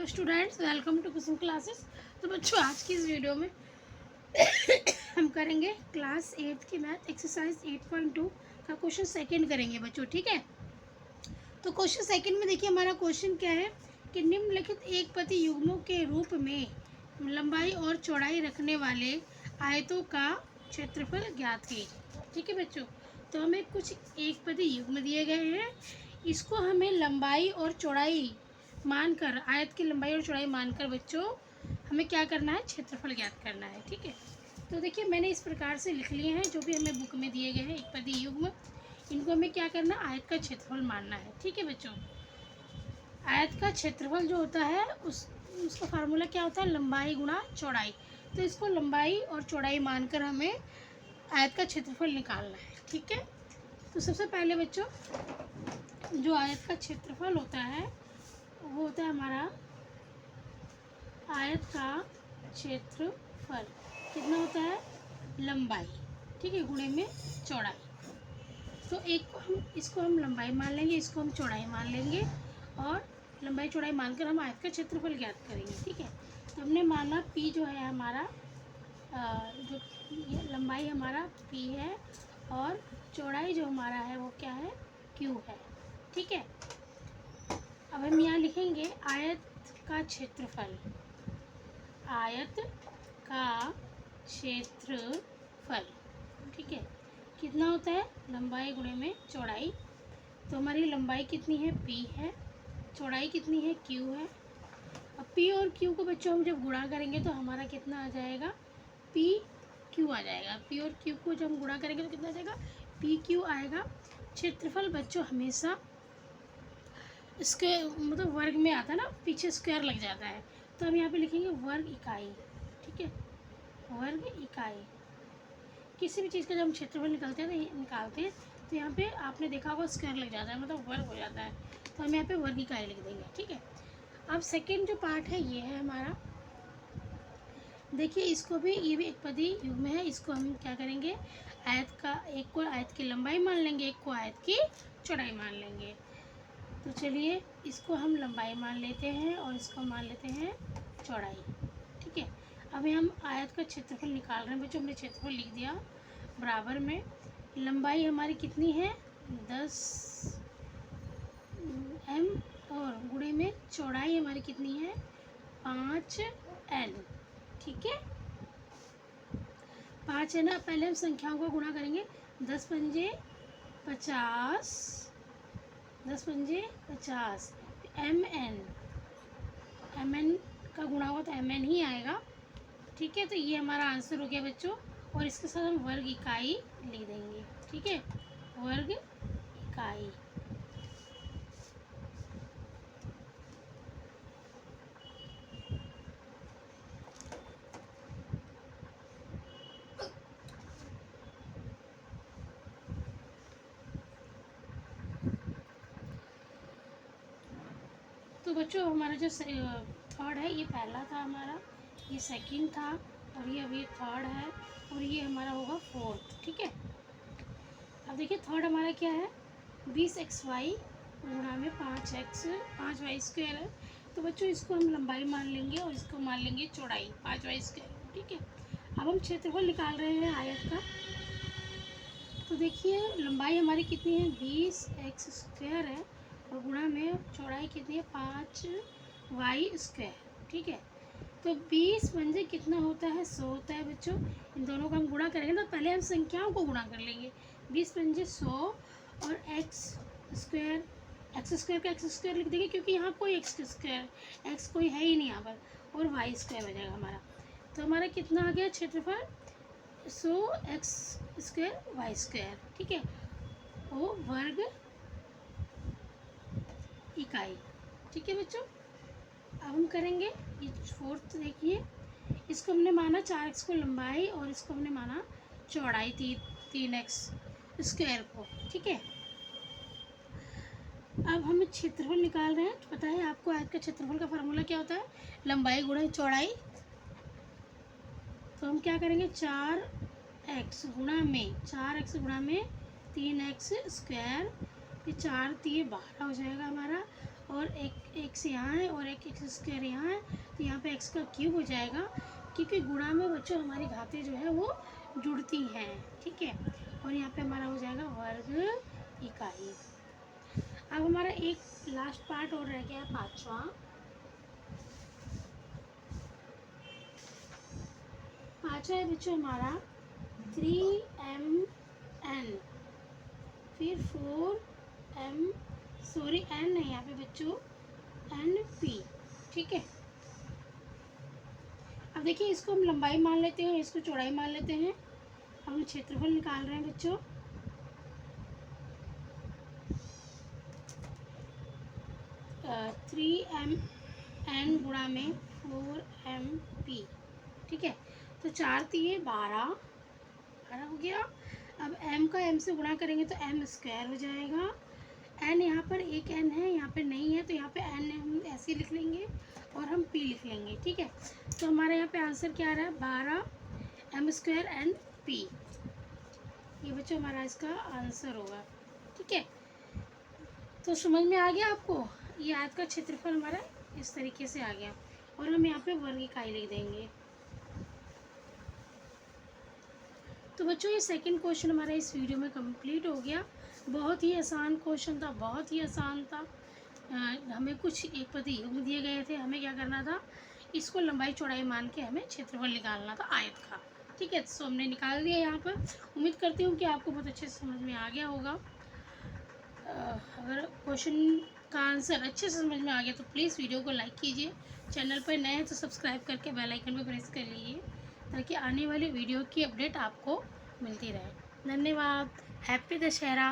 Hello students, welcome to Kusum classes. तो बच्चों, आज की इस वीडियो में हम करेंगे क्लास 8 की मैथ एक्सरसाइज 8.2 का क्वेश्चन सेकंड करेंगे बच्चों। ठीक है, तो क्वेश्चन सेकंड में देखिए हमारा क्वेश्चन क्या है कि निम्नलिखित एक पति युग्मों के रूप में लंबाई और चौड़ाई रखने वाले आयतों का क्षेत्रफल ज्ञात है। ठीक है बच्चों, तो हमें कुछ एक पति युग्म दिए गए हैं, इसको हमें लंबाई और चौड़ाई मानकर, आयत की लंबाई और चौड़ाई मानकर बच्चों हमें क्या करना है, क्षेत्रफल ज्ञात करना है। ठीक है, तो देखिए मैंने इस प्रकार से लिख लिए हैं जो भी हमें बुक में दिए गए हैं एक पदी युग्म, इनको हमें क्या करना है, आयत का क्षेत्रफल मानना है। ठीक है बच्चों, आयत का क्षेत्रफल जो होता है उसका फार्मूला क्या होता है, लंबाई गुणा चौड़ाई। तो इसको लंबाई और चौड़ाई मानकर हमें आयत का क्षेत्रफल निकालना है। ठीक है, तो सबसे पहले बच्चों जो आयत का क्षेत्रफल होता है वो होता है हमारा आयत का क्षेत्रफल कितना होता है, लंबाई, ठीक है, गुणे में चौड़ाई। तो एक को इसको हम लंबाई मान लेंगे, इसको हम चौड़ाई मान लेंगे और लंबाई चौड़ाई मानकर हम आयत का क्षेत्रफल ज्ञात करेंगे। ठीक है, तो हमने माना P जो है हमारा, जो ये लंबाई हमारा P है और चौड़ाई जो हमारा है वो क्या है, Q है। ठीक है, अब हम यहाँ लिखेंगे आयत का क्षेत्रफल, आयत का क्षेत्रफल। ठीक है, कितना होता है, लंबाई गुणे में चौड़ाई। तो हमारी लंबाई कितनी है, P है, चौड़ाई कितनी है, Q है। अब P और Q को बच्चों हम जब गुणा करेंगे तो हमारा कितना आ जाएगा, PQ आ जाएगा। P और Q को जब हम गुणा करेंगे तो कितना आ जाएगा, PQ आएगा। क्षेत्रफल बच्चों हमेशा इसके मतलब वर्ग में आता है ना, पीछे स्क्वायर लग जाता है, तो हम यहाँ पे लिखेंगे वर्ग इकाई। ठीक है, वर्ग इकाई। किसी भी चीज़ का जब हम क्षेत्रफल निकालते हैं तो यहाँ पे आपने देखा होगा स्क्वायर लग जाता है, मतलब वर्ग हो जाता है, तो हम यहाँ पे वर्ग इकाई लिख देंगे। ठीक है, अब सेकेंड जो पार्ट है ये है हमारा, देखिए इसको भी, ये भी एक पदी युग्म है, इसको हम क्या करेंगे, आयत का, एक को आयत की लंबाई मान लेंगे, एक को आयत की चौड़ाई मान लेंगे। तो चलिए इसको हम लंबाई मान लेते हैं और इसको मान लेते हैं चौड़ाई। ठीक है, अभी हम आयत का क्षेत्रफल निकाल रहे हैं बच्चों, हमने क्षेत्रफल लिख दिया बराबर में, लंबाई हमारी कितनी है 10 m और गुणे में चौड़ाई हमारी कितनी है 5l। ठीक है, 5 है ना, पहले हम संख्याओं को गुणा करेंगे, 10 पंजे 50, 10 पंजे 50, mn का गुणा हुआ तो mn ही आएगा। ठीक है, तो ये हमारा आंसर हो गया बच्चों, और इसके साथ हम वर्ग इकाई लिख देंगे। ठीक है, वर्ग इकाई। तो बच्चों हमारा जो थर्ड है, ये पहला था हमारा, ये सेकंड था, और ये अभी थर्ड है, और ये हमारा होगा फोर्थ। ठीक है, अब देखिए थर्ड हमारा क्या है, 20xy गुणा में 5y स्क्वायर है। तो बच्चों इसको हम लंबाई मान लेंगे और इसको मान लेंगे चौड़ाई 5y स्क्वायर। ठीक है, अब हम क्षेत्रफल निकाल रहे हैं आयत का। तो देखिए लंबाई हमारी कितनी है, 20x स्क्वायर है, और गुणा में चौड़ाई कितनी है 5y स्क्वायर। ठीक है, तो 20 पंजे कितना होता है, 100 होता है बच्चों। इन दोनों का हम गुणा करेंगे तो पहले हम संख्याओं को गुणा कर लेंगे, 20 पंजे 100 और x स्क्वायर का x स्क्वायर लिख देंगे, क्योंकि यहाँ कोई x स्क्वायर, x कोई है ही नहीं यहाँ पर, और y स्क्वायर हो जाएगा हमारा। तो हमारा कितना आ गया क्षेत्रफल, 100x स्क्वायर y स्क्वायर। ठीक है, वो वर्ग इकाई। ठीक है बच्चों, अब हम करेंगे ये फोर्थ। देखिए इसको हमने माना 4x को लंबाई और इसको हमने माना चौड़ाई 3x स्क्वायर को। ठीक है, अब हम क्षेत्रफल निकाल रहे हैं। पता है आपको आयत का क्षेत्रफल का फार्मूला क्या होता है, लंबाई गुणा चौड़ाई। तो हम क्या करेंगे, 4x गुणा में 3x स्क्वायर, ये 4 3 12 हो जाएगा हमारा, और एक एक्स यहाँ है और एक एक्स स्क्वायर यहाँ है, तो यहाँ पे एक्स का क्यूब हो जाएगा, क्योंकि गुणा में बच्चों हमारी घातें जो है वो जुड़ती हैं, ठीक है। और यहाँ पे हमारा हो जाएगा वर्ग इकाई। अब हमारा एक लास्ट पार्ट और रह गया है, पाँचवा। पाँचवा है बच्चों हमारा 3mn, फिर 4m, सॉरी n है यहाँ पे बच्चों, np, ठीक है। अब देखिए इसको हम लंबाई मान लेते हैं, इसको चौड़ाई मान लेते हैं। हम क्षेत्रफल निकाल रहे हैं बच्चों। थ्री एम एन गुणा में 4mp, ठीक है। तो 4 3 12 हो गया। अब m का m से गुणा करेंगे तो m स्क्वायर हो जाएगा। n यहाँ पर एक n है, यहाँ पे नहीं है, तो यहाँ पे n हम ऐसे लिख लेंगे और हम p लिख लेंगे, ठीक है। तो हमारे यहाँ पे आंसर क्या आ रहा है, 12 m स्क्वायर n p। ये बच्चों हमारा इसका आंसर होगा, ठीक है। तो समझ में आ गया आपको, ये आयत का क्षेत्रफल हमारा इस तरीके से आ गया। और हम यहाँ पे वर्ग इकाई लिख देंगे। तो बच्चों ये सेकंड क्वेश्चन हमारा इस वीडियो में कंप्लीट हो गया। बहुत ही आसान क्वेश्चन था, बहुत ही आसान था। हमें कुछ एक प्रतियोग दिए गए थे, हमें क्या करना था, इसको लंबाई चौड़ाई मान के हमें क्षेत्रफल निकालना था आयत का, ठीक है। तो हमने निकाल दिया यहाँ पर। उम्मीद करती हूँ कि आपको बहुत अच्छे से समझ में आ गया होगा। अगर क्वेश्चन का आंसर अच्छे से समझ में आ गया तो प्लीज़ वीडियो को लाइक कीजिए। चैनल पर नए हैं तो सब्सक्राइब करके बेल आइकन पर प्रेस कर लीजिए, ताकि आने वाली वीडियो की अपडेट आपको मिलती रहे। धन्यवाद। हैप्पी दशहरा।